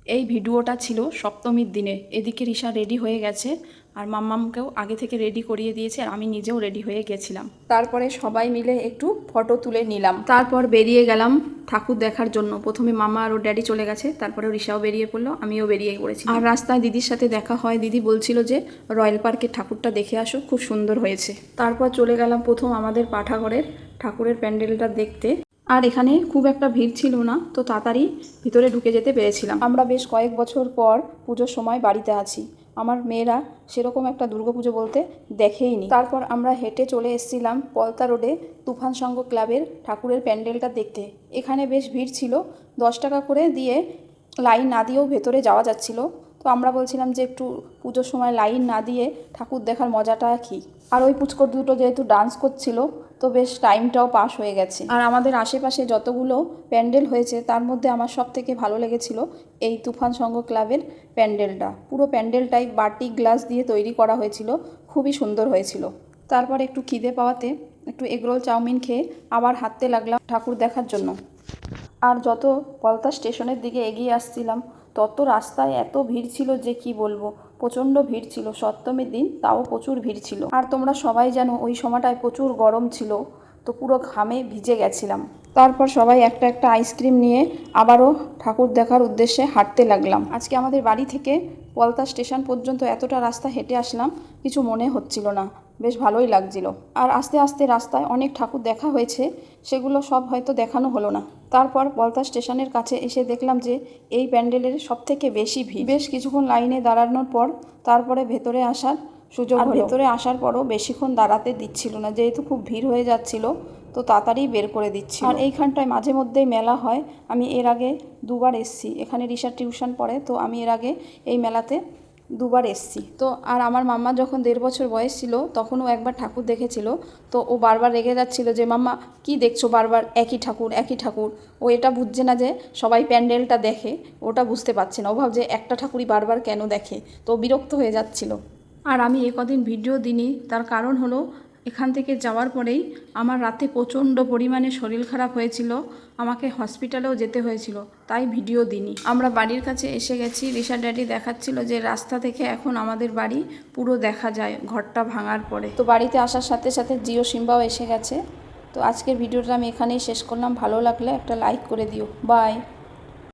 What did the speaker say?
এই ভিডিওটা ছিল সপ্তমীর দিনে। এদিকে রিশা রেডি হয়ে গেছে আর মাম্মামকেও আগে থেকে রেডি করিয়ে দিয়েছে আর আমি নিজেও রেডি হয়ে গেছিলাম। তারপরে সবাই মিলে একটু ফটো তুলে নিলাম। তারপর বেরিয়ে গেলাম ঠাকুর দেখার জন্য। প্রথমে মামা আর ওর ড্যাডি চলে গেছে, তারপরে রিশাও বেরিয়ে পড়লো, আমিও বেরিয়ে পড়েছি। আর রাস্তায় দিদির সাথে দেখা হয়। দিদি বলছিল যে রয়্যাল পার্কের ঠাকুরটা দেখে আসো, খুব সুন্দর হয়েছে। তারপর চলে গেলাম প্রথম আমাদের পাঠাঘরের ঠাকুরের প্যান্ডেলটা দেখতে। আর এখানে খুব একটা ভিড় ছিল না, তো তাড়াতাড়ি ভিতরে ঢুকে যেতে পেরেছিলাম। আমরা বেশ কয়েক বছর পর পুজোর সময় বাড়িতে আছি। আমার মেয়েরা সেরকম একটা দুর্গাপুজো বলতে দেখেইনি। তারপর আমরা হেঁটে চলে এসেছিলাম পলতা রোডে তুফান সংঘ ক্লাবের ঠাকুরের প্যান্ডেলটা দেখতে। এখানে বেশ ভিড় ছিল, 10 টাকা করে দিয়ে লাইন না দিয়েও ভেতরে যাওয়া যাচ্ছিল। তো আমরা বলছিলাম যে একটু পুজোর সময় লাইন না দিয়ে ঠাকুর দেখার মজাটা কী। আর ওই পুচকর দুটো যেহেতু ডান্স করছিল, তো বেশ টাইমটাও পাস হয়ে গেছে। আর আমাদের আশেপাশে যতগুলো প্যান্ডেল হয়েছে তার মধ্যে আমার সব থেকে ভালো লেগেছিল এই তুফান সংঘ ক্লাবের প্যান্ডেলটা। পুরো প্যান্ডেলটাই বাটি গ্লাস দিয়ে তৈরি করা হয়েছিল, খুবই সুন্দর হয়েছিল। তারপর একটু খিদে পাওয়াতে একটু এগরোল চাউমিন খেয়ে আবার হাঁটতে লাগলাম ঠাকুর দেখার জন্য। আর যত পলতা স্টেশনের দিকে এগিয়ে আসছিলাম তত রাস্তায় এত ভিড় ছিল যে কি বলবো, প্রচণ্ড ভিড় ছিল। সপ্তমীর দিন তাও প্রচুর ভিড় ছিল। আর তোমরা সবাই জানো ওই সময়টায় প্রচুর গরম ছিল, তো পুরো ঘামে ভিজে গেছিলাম। তারপর সবাই একটা একটা আইসক্রিম নিয়ে আবারও ঠাকুর দেখার উদ্দেশ্যে হাঁটতে লাগলাম। আজকে আমাদের বাড়ি থেকে পলতা স্টেশন পর্যন্ত এতটা রাস্তা হেঁটে আসলাম, কিছু মনে হচ্ছিল না, বেশ ভালোই লাগছিল। আর আস্তে আস্তে রাস্তায় অনেক ঠাকুর দেখা হয়েছে, সেগুলো সব হয়তো দেখানো হলো না। তারপর পলতা স্টেশনের কাছে এসে দেখলাম যে এই প্যান্ডেলের সবথেকে বেশি ভিড়। বেশ কিছুক্ষণ লাইনে দাঁড়ানোর পর তারপরে ভেতরে আসার সুযোগ হলো। ভেতরে আসার পরও বেশিক্ষণ দাঁড়াতে দিচ্ছিল না, যেহেতু খুব ভিড় হয়ে যাচ্ছিল, তো তাড়াতাড়ি বের করে দিচ্ছি। আর এইখানটায় মাঝে মধ্যেই মেলা হয়। আমি এর আগে দুবার এসেছি, এখানে রিশার টিউশন পড়ে, তো আমি এর আগে এই মেলাতে দুবার এসেছি। তো আর আমার মাম্মা যখন 1.5 বছর বয়স ছিল তখনও একবার ঠাকুর দেখেছিল। তো ও বারবার রেগে যাচ্ছিল যে মাম্মা কি দেখছো বারবার একই ঠাকুর একই ঠাকুর। ও এটা বুঝছে না যে সবাই প্যান্ডেলটা দেখে, ওটা বুঝতে পারছে না। ও ভাবছে একটা ঠাকুরই বারবার কেন দেখে, তো বিরক্ত হয়ে যাচ্ছিল। আর আমি কদিন ভিডিও দিইনি, তার কারণ হলো এখান থেকে যাওয়ার পরেই আমার রাতে প্রচণ্ড পরিমাণে শরীর খারাপ হয়েছিল, আমাকে হসপিটালেও যেতে হয়েছিল, তাই ভিডিও দিইনি। আমরা বাড়ির কাছে এসে গেছি। রিশা ড্যাডি দেখাচ্ছিল যে রাস্তা থেকে এখন আমাদের বাড়ি পুরো দেখা যায় ঘরটা ভাঙার পরে। তো বাড়িতে আসার সাথে সাথে জিও সিম্বাও এসে গেছে। তো আজকের ভিডিওটা আমি এখানেই শেষ করলাম। ভালো লাগলে একটা লাইক করে দিও। বাই।